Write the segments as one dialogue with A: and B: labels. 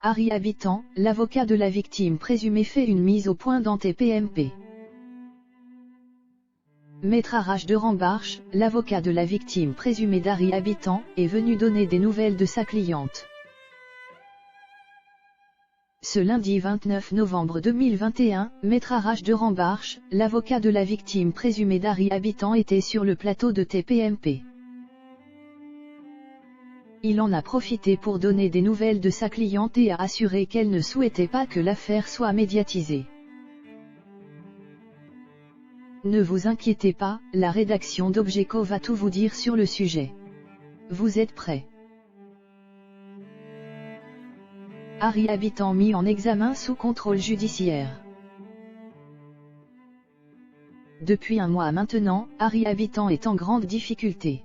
A: Harry Habitant, l'avocat de la victime présumée fait une mise au point dans TPMP. Maître Arash de Rambarch, l'avocat de la victime présumée d'Harry Habitant, est venu donner des nouvelles de sa cliente. Ce lundi 29 novembre 2021, Maître Arash de Rambarch, l'avocat de la victime présumée d'Harry Habitant était sur le plateau de TPMP. Il en a profité pour donner des nouvelles de sa cliente et a assuré qu'elle ne souhaitait pas que l'affaire soit médiatisée. Ne vous inquiétez pas, la rédaction d'Objeco va tout vous dire sur le sujet. Vous êtes prêts? Harry Habitant mis en examen sous contrôle judiciaire. Depuis un mois maintenant, Harry Habitant est en grande difficulté.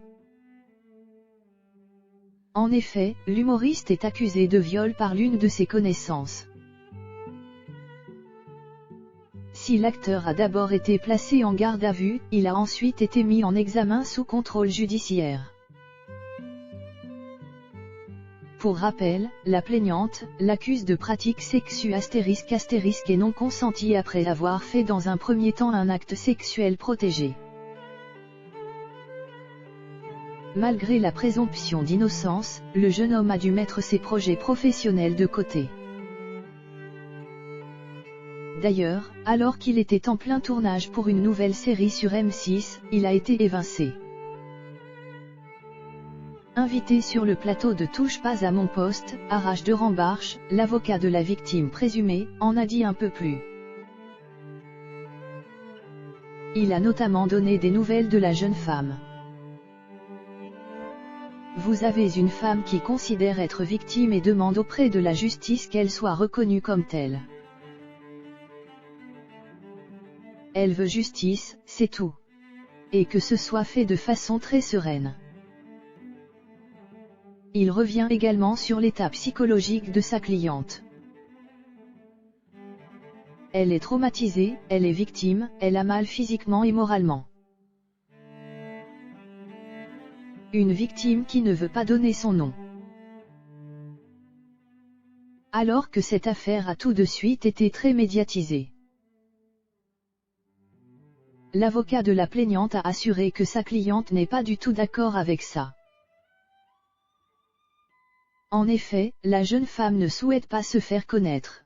A: En effet, l'humoriste est accusé de viol par l'une de ses connaissances. Si l'acteur a d'abord été placé en garde à vue, il a ensuite été mis en examen sous contrôle judiciaire. Pour rappel, la plaignante l'accuse de pratiques sexuelles * et non consenties après avoir fait dans un premier temps un acte sexuel protégé. Malgré la présomption d'innocence, le jeune homme a dû mettre ses projets professionnels de côté. D'ailleurs, alors qu'il était en plein tournage pour une nouvelle série sur M6, il a été évincé. Invité sur le plateau de Touche pas à mon poste, Arash de Rambarch, l'avocat de la victime présumée, en a dit un peu plus. Il a notamment donné des nouvelles de la jeune femme. Vous avez une femme qui considère être victime et demande auprès de la justice qu'elle soit reconnue comme telle. Elle veut justice, c'est tout. Et que ce soit fait de façon très sereine. Il revient également sur l'état psychologique de sa cliente. Elle est traumatisée, elle est victime, elle a mal physiquement et moralement. Une victime qui ne veut pas donner son nom. Alors que cette affaire a tout de suite été très médiatisée. L'avocat de la plaignante a assuré que sa cliente n'est pas du tout d'accord avec ça. En effet, la jeune femme ne souhaite pas se faire connaître.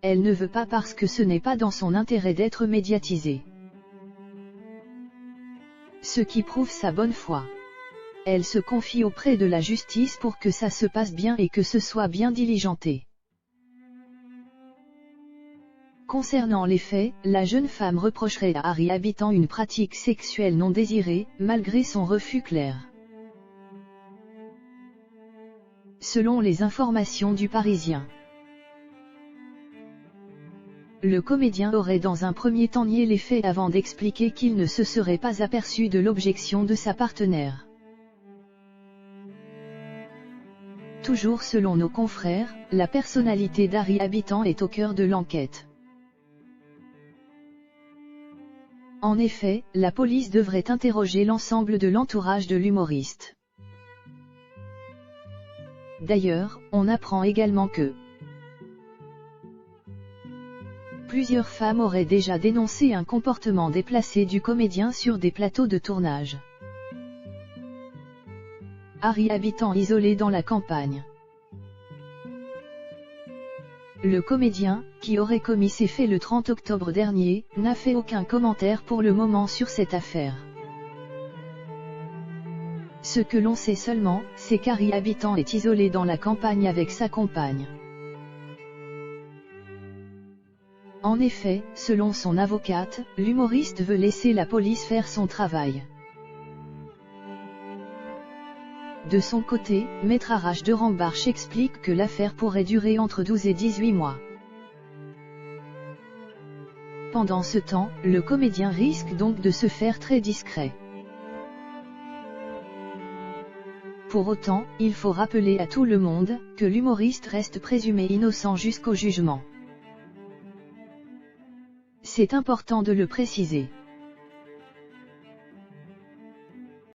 A: Elle ne veut pas parce que ce n'est pas dans son intérêt d'être médiatisée. Ce qui prouve sa bonne foi. Elle se confie auprès de la justice pour que ça se passe bien et que ce soit bien diligenté. Concernant les faits, la jeune femme reprocherait à Harry Habitant une pratique sexuelle non désirée, malgré son refus clair. Selon les informations du Parisien, le comédien aurait dans un premier temps nié les faits avant d'expliquer qu'il ne se serait pas aperçu de l'objection de sa partenaire. Toujours selon nos confrères, la personnalité d'Harry Habitant est au cœur de l'enquête. En effet, la police devrait interroger l'ensemble de l'entourage de l'humoriste. D'ailleurs, on apprend également que plusieurs femmes auraient déjà dénoncé un comportement déplacé du comédien sur des plateaux de tournage. Harry Habitant isolé dans la campagne. Le comédien, qui aurait commis ces faits le 30 octobre dernier, n'a fait aucun commentaire pour le moment sur cette affaire. Ce que l'on sait seulement, c'est qu'Harry Habitant est isolé dans la campagne avec sa compagne. En effet, selon son avocate, l'humoriste veut laisser la police faire son travail. De son côté, Maître Arash de Rambarch explique que l'affaire pourrait durer entre 12 et 18 mois. Pendant ce temps, le comédien risque donc de se faire très discret. Pour autant, il faut rappeler à tout le monde que l'humoriste reste présumé innocent jusqu'au jugement. C'est important de le préciser.